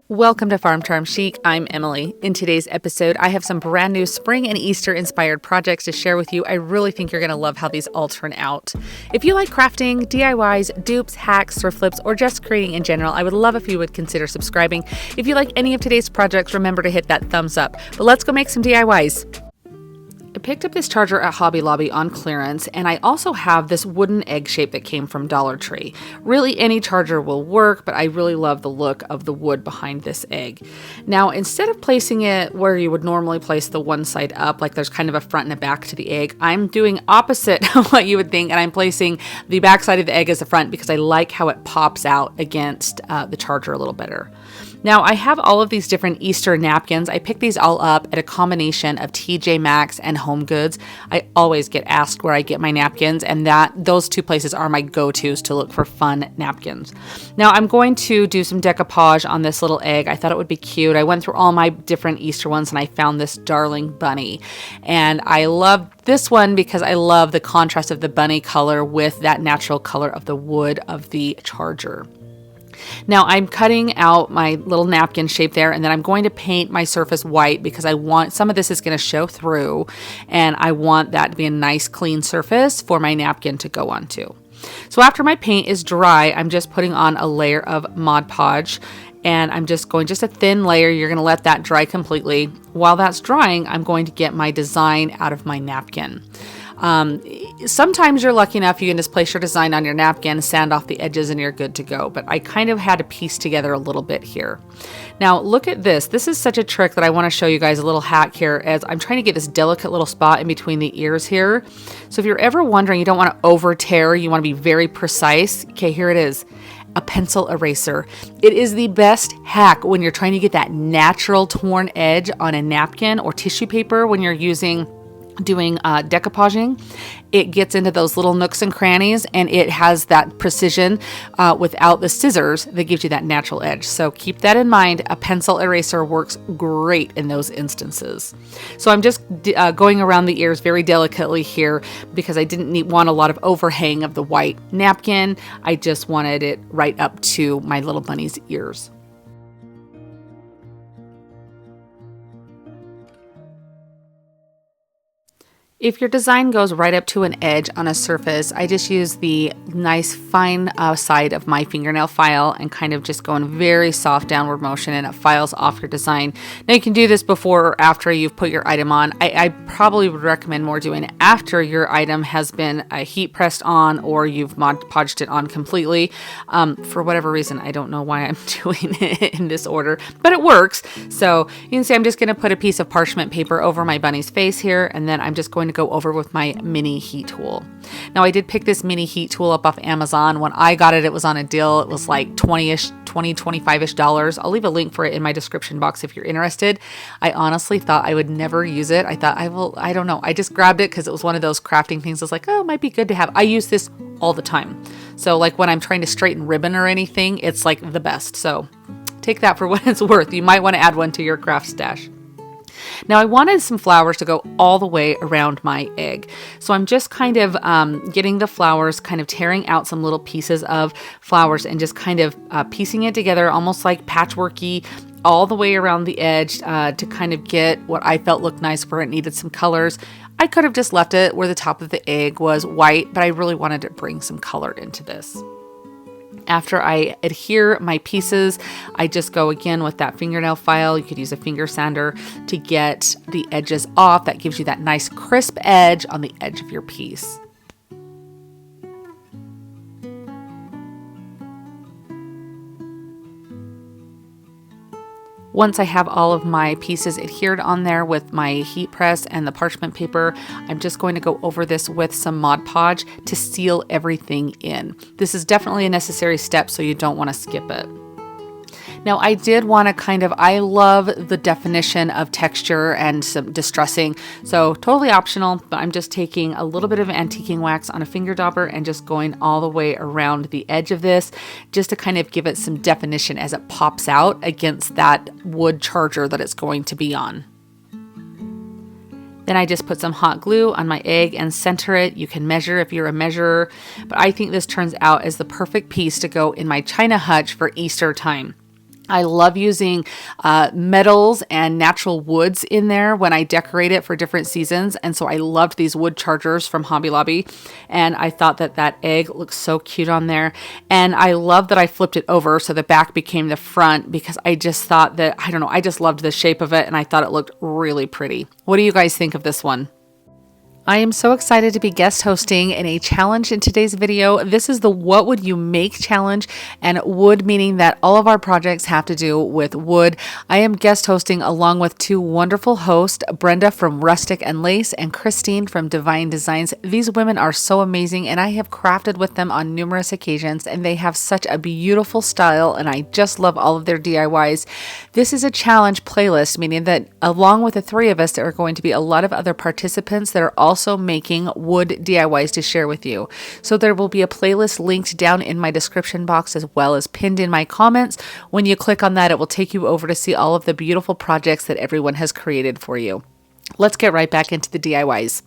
Welcome to Farm Charm Chic. I'm Emily. In today's episode, I have some brand new spring and Easter inspired projects to share with you. I really think you're going to love how these all turn out. If you like crafting, DIYs, dupes, hacks, thrift flips, or just creating in general, I would love if you would consider subscribing. If you like any of today's projects, remember to hit that thumbs up. But let's go make some DIYs. I picked up this charger at Hobby Lobby on clearance, and I also have this wooden egg shape that came from Dollar Tree. Really, any charger will work, but I really love the look of the wood behind this egg. Now, instead of placing it where you would normally place the one side up, like there's kind of a front and a back to the egg, I'm doing opposite of what you would think, and I'm placing the back side of the egg as the front because I like how it pops out against the charger a little better. Now, I have all of these different Easter napkins. I picked these all up at a combination of TJ Maxx and Home Goods. I always get asked where I get my napkins, and those two places are my go-tos to look for fun napkins. Now, I'm going to do some decoupage on this little egg. I thought it would be cute. I went through all my different Easter ones, and I found this darling bunny. And I love this one because I love the contrast of the bunny color with that natural color of the wood of the charger. Now I'm cutting out my little napkin shape there, and then I'm going to paint my surface white because I want some of this is going to show through, and I want that to be a nice clean surface for my napkin to go onto. So after my paint is dry, I'm just putting on a layer of Mod Podge, and I'm just going a thin layer. You're going to let that dry completely. While that's drying, I'm going to get my design out of my napkin. Sometimes you're lucky enough you can just place your design on your napkin, sand off the edges, and you're good to go. But I kind of had to piece together a little bit here. Now look at this. This is such a trick that I want to show you guys a little hack here as I'm trying to get this delicate little spot in between the ears here. So if you're ever wondering, you don't want to over tear, you want to be very precise. Okay, here it is. A pencil eraser. It is the best hack when you're trying to get that natural torn edge on a napkin or tissue paper when you're doing decoupaging. It gets into those little nooks and crannies, and it has that precision without the scissors that gives you that natural edge. So keep that in mind. A pencil eraser works great in those instances. So I'm just going around the ears very delicately here because I didn't want a lot of overhang of the white napkin. I just wanted it right up to my little bunny's ears. If your design goes right up to an edge on a surface, I just use the nice fine side of my fingernail file and kind of just go in very soft downward motion, and it files off your design. Now you can do this before or after you've put your item on. I probably would recommend more doing it after your item has been heat pressed on or you've Mod Podged it on completely. For whatever reason, I don't know why I'm doing it in this order, but it works. So you can see I'm just going to put a piece of parchment paper over my bunny's face here, and then I'm just going to go over with my mini heat tool. Now I did pick this mini heat tool up off Amazon. When I got it, it was on a deal. It was like $25-ish. I'll leave a link for it in my description box if you're interested. I honestly thought I would never use it. I thought I don't know. I just grabbed it because it was one of those crafting things. I was like, oh, it might be good to have. I use this all the time. So like when I'm trying to straighten ribbon or anything, it's like the best. So take that for what it's worth. You might want to add one to your craft stash. Now I wanted some flowers to go all the way around my egg. So I'm just kind of getting the flowers, kind of tearing out some little pieces of flowers and just kind of piecing it together almost like patchworky all the way around the edge to kind of get what I felt looked nice where it needed some colors. I could have just left it where the top of the egg was white, but I really wanted to bring some color into this. After I adhere my pieces, I just go again with that fingernail file. You could use a finger sander to get the edges off. That gives you that nice crisp edge on the edge of your piece. Once I have all of my pieces adhered on there with my heat press and the parchment paper, I'm just going to go over this with some Mod Podge to seal everything in. This is definitely a necessary step, so you don't want to skip it. Now I did want to I love the definition of texture and some distressing, so totally optional, but I'm just taking a little bit of antiquing wax on a finger dauber and just going all the way around the edge of this just to kind of give it some definition as it pops out against that wood charger that it's going to be on. Then I just put some hot glue on my egg and center it. You can measure if you're a measurer, but I think this turns out as the perfect piece to go in my china hutch for Easter time. I love using metals and natural woods in there when I decorate it for different seasons. And so I loved these wood chargers from Hobby Lobby. And I thought that that egg looks so cute on there. And I love that I flipped it over so the back became the front, because I just thought that, I don't know, I just loved the shape of it and I thought it looked really pretty. What do you guys think of this one? I am so excited to be guest hosting in a challenge in today's video. This is the What Would You Make challenge, and wood meaning that all of our projects have to do with wood. I am guest hosting along with two wonderful hosts, Brenda from Rustic and Lace and Christine from Divine Designs. These women are so amazing, and I have crafted with them on numerous occasions, and they have such a beautiful style, and I just love all of their DIYs. This is a challenge playlist, meaning that along with the three of us, there are going to be a lot of other participants that are also making wood DIYs to share with you. So there will be a playlist linked down in my description box as well as pinned in my comments. When you click on that, it will take you over to see all of the beautiful projects that everyone has created for you. Let's get right back into the DIYs.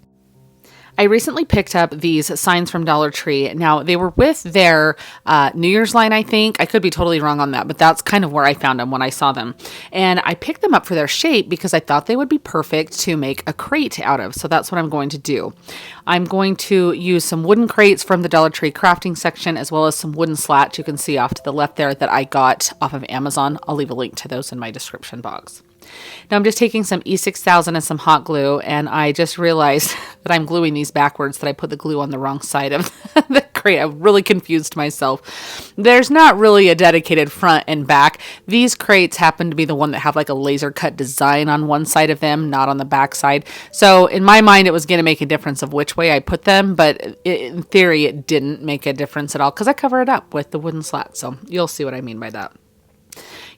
I recently picked up these signs from Dollar Tree. Now, they were with their New Year's line, I think. I could be totally wrong on that, but that's kind of where I found them when I saw them. And I picked them up for their shape because I thought they would be perfect to make a crate out of. So that's what I'm going to do. I'm going to use some wooden crates from the Dollar Tree crafting section, as well as some wooden slats you can see off to the left there that I got off of Amazon. I'll leave a link to those in my description box. Now I'm just taking some E6000 and some hot glue, and I just realized that I'm gluing these backwards, that I put the glue on the wrong side of the crate. I really confused myself. There's not really a dedicated front and back. These crates happen to be the one that have like a laser cut design on one side of them, not on the back side. So in my mind, it was going to make a difference of which way I put them, but in theory, it didn't make a difference at all because I cover it up with the wooden slat. So you'll see what I mean by that.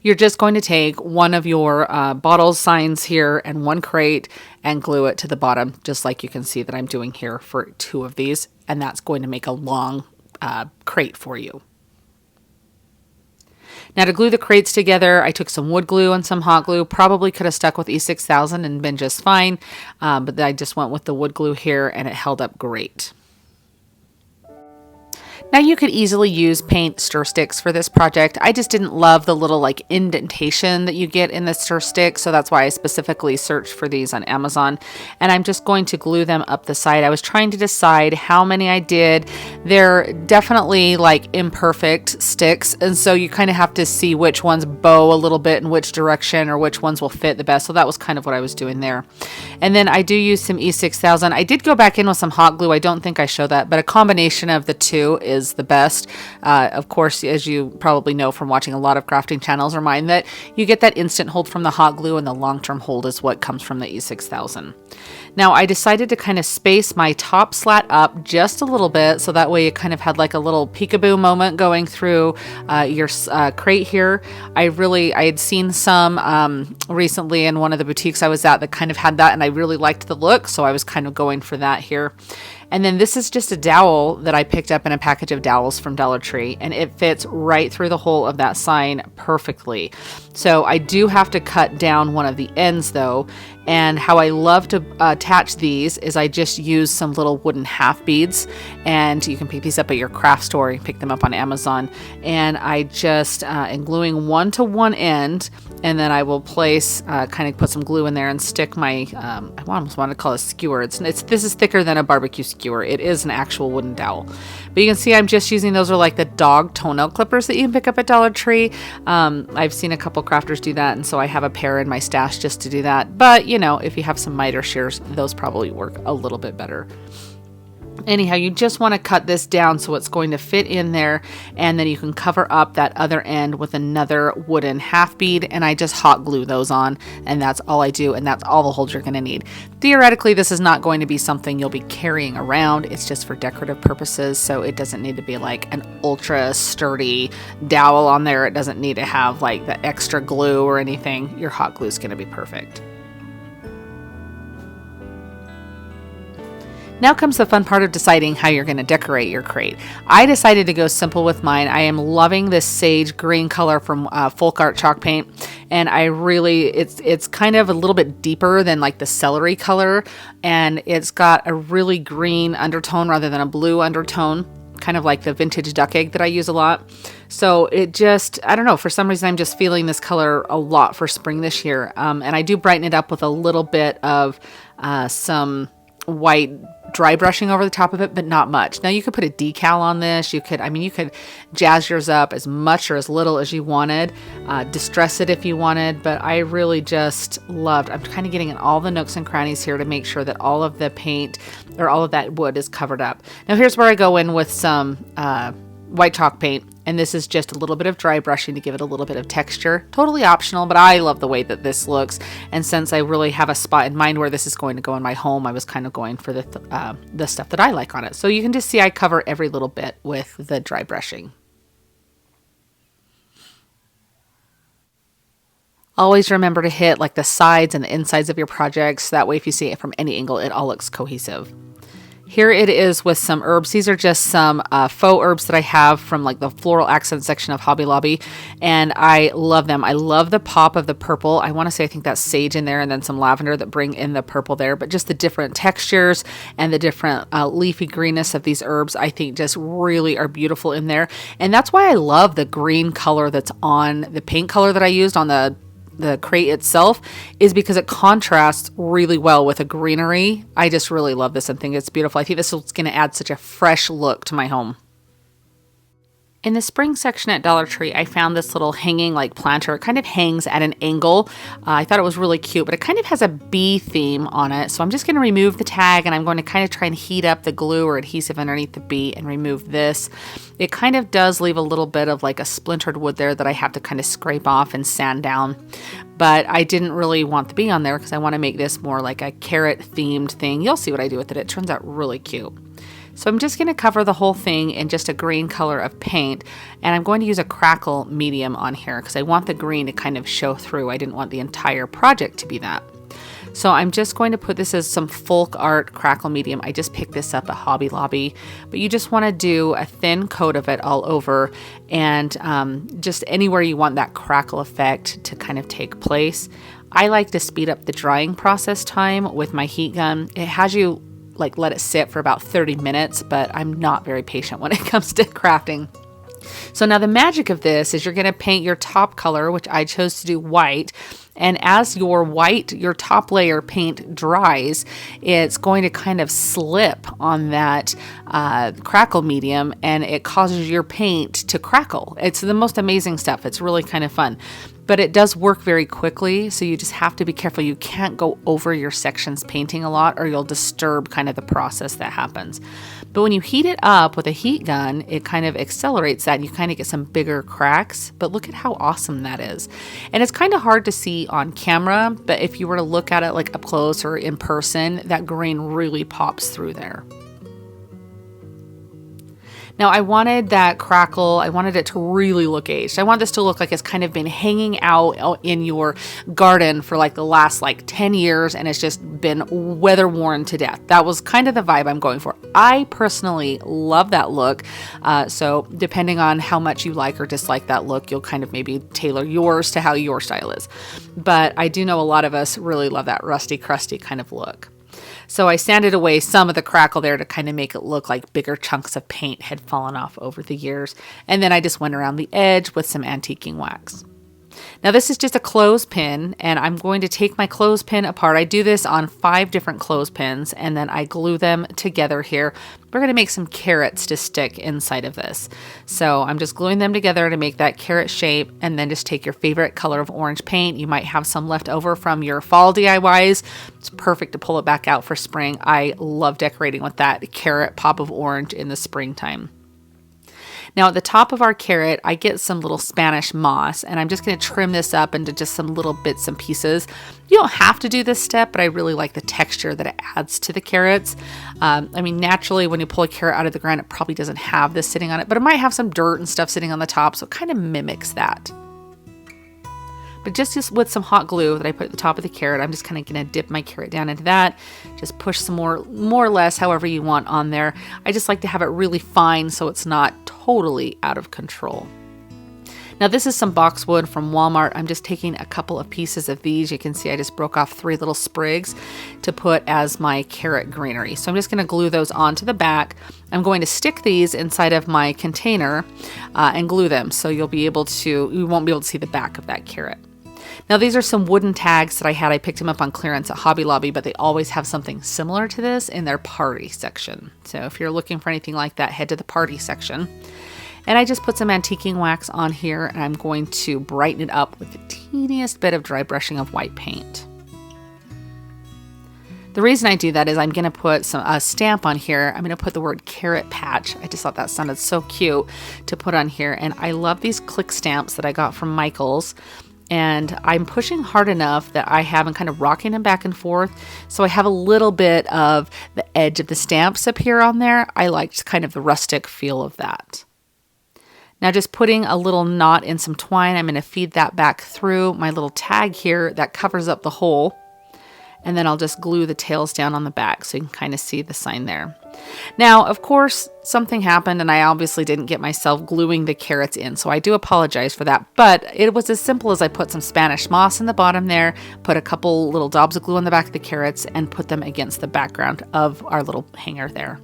You're just going to take one of your bottles signs here and one crate and glue it to the bottom, just like you can see that I'm doing here for two of these. And that's going to make a long crate for you. Now to glue the crates together, I took some wood glue and some hot glue. Probably could have stuck with E6000 and been just fine, but I just went with the wood glue here and it held up great. Now you could easily use paint stir sticks for this project. I just didn't love the little like indentation that you get in the stir stick, so that's why I specifically searched for these on Amazon. And I'm just going to glue them up the side. I was trying to decide how many I did. They're definitely like imperfect sticks, and so you kind of have to see which ones bow a little bit in which direction or which ones will fit the best. So that was kind of what I was doing there. And then I do use some E6000. I did go back in with some hot glue. I don't think I show that, but a combination of the two is the best. Of course, as you probably know from watching a lot of crafting channels or mine, that you get that instant hold from the hot glue, and the long-term hold is what comes from the E6000. Now I decided to kind of space my top slat up just a little bit, so that way you kind of had like a little peekaboo moment going through your crate here. I had seen some recently in one of the boutiques I was at that kind of had that, and I really liked the look, so I was kind of going for that here. And then this is just a dowel that I picked up in a package of dowels from Dollar Tree, and it fits right through the hole of that sign perfectly. So I do have to cut down one of the ends though, and how I love to attach these is I just use some little wooden half beads, and you can pick these up at your craft store, you pick them up on Amazon, and I just am gluing one to one end, and then I will place, kind of put some glue in there and stick my, I almost want to call it a skewer. This is thicker than a barbecue skewer. It is an actual wooden dowel. But you can see I'm just using, those are like the dog toenail clippers that you can pick up at Dollar Tree. I've seen a couple crafters do that, and so I have a pair in my stash just to do that. But, you know, if you have some miter shears, those probably work a little bit better. Anyhow, you just want to cut this down so it's going to fit in there, and then you can cover up that other end with another wooden half bead, and I just hot glue those on, and that's all I do, and that's all the holes you're going to need. Theoretically, this is not going to be something you'll be carrying around. It's just for decorative purposes, so it doesn't need to be like an ultra sturdy dowel on there. It doesn't need to have like the extra glue or anything. Your hot glue is going to be perfect. Now comes the fun part of deciding how you're going to decorate your crate. I decided to go simple with mine. I am loving this sage green color from Folk Art chalk paint, and it's kind of a little bit deeper than like the celery color, and it's got a really green undertone rather than a blue undertone, kind of like the vintage duck egg that I use a lot. So it just, I don't know, for some reason I'm just feeling this color a lot for spring this year. And I do brighten it up with a little bit of some white dry brushing over the top of it, but not much. Now you could put a decal on this. You could jazz yours up as much or as little as you wanted, distress it if you wanted, but I really just loved, I'm kind of getting in all the nooks and crannies here to make sure that all of the paint or all of that wood is covered up. Now here's where I go in with some white chalk paint. And this is just a little bit of dry brushing to give it a little bit of texture. Totally optional, but I love the way that this looks. And since I really have a spot in mind where this is going to go in my home, I was kind of going for the stuff that I like on it. So you can just see I cover every little bit with the dry brushing. Always remember to hit like the sides and the insides of your projects. That way if you see it from any angle, it all looks cohesive. Here it is with some herbs. These are just some faux herbs that I have from like the floral accent section of Hobby Lobby. And I love them. I love the pop of the purple. I want to say I think that's sage in there and then some lavender that bring in the purple there. But just the different textures and the different leafy greenness of these herbs I think just really are beautiful in there. And that's why I love the green color that's on the paint color that I used on the crate itself, is because it contrasts really well with a greenery. I just really love this and think it's beautiful. I think this is going to add such a fresh look to my home. In the spring section at Dollar Tree, I found this little hanging like planter. It kind of hangs at an angle. I thought it was really cute, but it kind of has a bee theme on it. So I'm just going to remove the tag and I'm going to kind of try and heat up the glue or adhesive underneath the bee and remove this. It kind of does leave a little bit of like a splintered wood there that I have to kind of scrape off and sand down. But I didn't really want the bee on there because I want to make this more like a carrot themed thing. You'll see what I do with it. It turns out really cute. So I'm just going to cover the whole thing in just a green color of paint, and I'm going to use a crackle medium on here because I want the green to kind of show through. I didn't want the entire project to be that. So I'm just going to put this as some folk art crackle medium. I just picked this up at Hobby Lobby, but you just want to do a thin coat of it all over and just anywhere you want that crackle effect to kind of take place. I like to speed up the drying process time with my heat gun. It has you like let it sit for about 30 minutes, but I'm not very patient when it comes to crafting. So now the magic of this is you're going to paint your top color, which I chose to do white. And as your top layer paint dries, it's going to kind of slip on that crackle medium and it causes your paint to crackle. It's the most amazing stuff. It's really kind of fun. But it does work very quickly, so you just have to be careful. You can't go over your sections painting a lot or you'll disturb kind of the process that happens. But when you heat it up with a heat gun, it kind of accelerates that and you kind of get some bigger cracks. But look at how awesome that is. And it's kind of hard to see on camera, but if you were to look at it like up close or in person, that green really pops through there. Now I wanted that crackle, I wanted it to really look aged. I want this to look like it's kind of been hanging out in your garden for like the last 10 years and it's just been weather worn to death. That was kind of the vibe I'm going for. I personally love that look. So depending on how much you like or dislike that look, you'll kind of maybe tailor yours to how your style is. But I do know a lot of us really love that rusty, crusty kind of look. So I sanded away some of the crackle there to kind of make it look like bigger chunks of paint had fallen off over the years. And then I just went around the edge with some antiquing wax. Now this is just a clothespin and I'm going to take my clothespin apart. I do this on 5 different clothespins and then I glue them together here. We're going to make some carrots to stick inside of this. So I'm just gluing them together to make that carrot shape and then just take your favorite color of orange paint. You might have some left over from your fall DIYs. It's perfect to pull it back out for spring. I love decorating with that carrot pop of orange in the springtime. Now at the top of our carrot, I get some little Spanish moss and I'm just going to trim this up into just some little bits and pieces. You don't have to do this step, but I really like the texture that it adds to the carrots. Naturally when you pull a carrot out of the ground, it probably doesn't have this sitting on it, but it might have some dirt and stuff sitting on the top, so it kind of mimics that. But just with some hot glue that I put at the top of the carrot, I'm just kind of going to dip my carrot down into that. Just push some more or less, however you want on there. I just like to have it really fine so it's not totally out of control. Now this is some boxwood from Walmart. I'm just taking a couple of pieces of these. You can see I just broke off 3 little sprigs to put as my carrot greenery. So I'm just going to glue those onto the back I'm going to stick these inside of my container and glue them, so you won't be able to see the back of that carrot. Now these are some wooden tags that I had. I picked them up on clearance at Hobby Lobby, but they always have something similar to this in their party section. So if you're looking for anything like that, head to the party section. And I just put some antiquing wax on here, and I'm going to brighten it up with the teeniest bit of dry brushing of white paint. The reason I do that is I'm going to put a stamp on here. I'm going to put the word carrot patch. I just thought that sounded so cute to put on here. And I love these click stamps that I got from Michael's. And I'm pushing hard enough that I have and kind of rocking them back and forth. So I have a little bit of the edge of the stamps appear on there. I liked kind of the rustic feel of that. Now just putting a little knot in some twine, I'm going to feed that back through my little tag here that covers up the hole. And then I'll just glue the tails down on the back so you can kind of see the sign there. Now, of course, something happened and I obviously didn't get myself gluing the carrots in, so I do apologize for that. But it was as simple as I put some Spanish moss in the bottom there, put a couple little daubs of glue on the back of the carrots, and put them against the background of our little hanger there.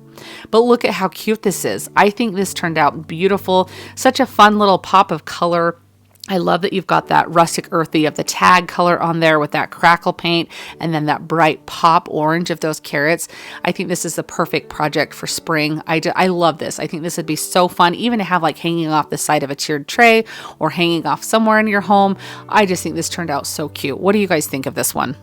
But look at how cute this is. I think this turned out beautiful. Such a fun little pop of color. I love that you've got that rustic earthy of the tag color on there with that crackle paint and then that bright pop orange of those carrots. I think this is the perfect project for spring. I love this. I think this would be so fun, even to have like hanging off the side of a tiered tray or hanging off somewhere in your home. I just think this turned out so cute. What do you guys think of this one?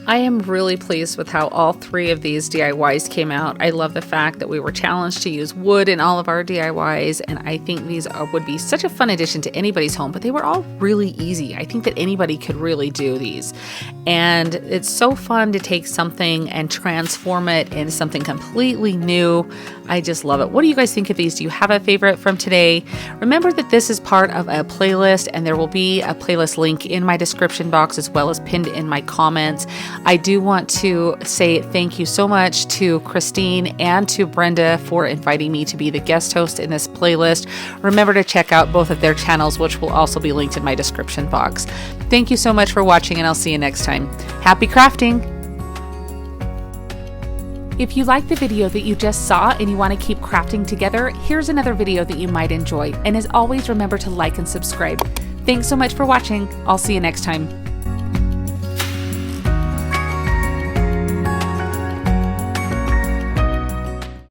I am really pleased with how all three of these DIYs came out. I love the fact that we were challenged to use wood in all of our DIYs, and I think these would be such a fun addition to anybody's home, but they were all really easy. I think that anybody could really do these. And it's so fun to take something and transform it into something completely new. I just love it. What do you guys think of these? Do you have a favorite from today? Remember that this is part of a playlist, and there will be a playlist link in my description box as well as pinned in my comments. I do want to say thank you so much to Christine and to Brenda for inviting me to be the guest host in this playlist. Remember to check out both of their channels, which will also be linked in my description box. Thank you so much for watching, and I'll see you next time. Happy crafting! If you like the video that you just saw and you want to keep crafting together, here's another video that you might enjoy. And as always, remember to like and subscribe. Thanks so much for watching. I'll see you next time.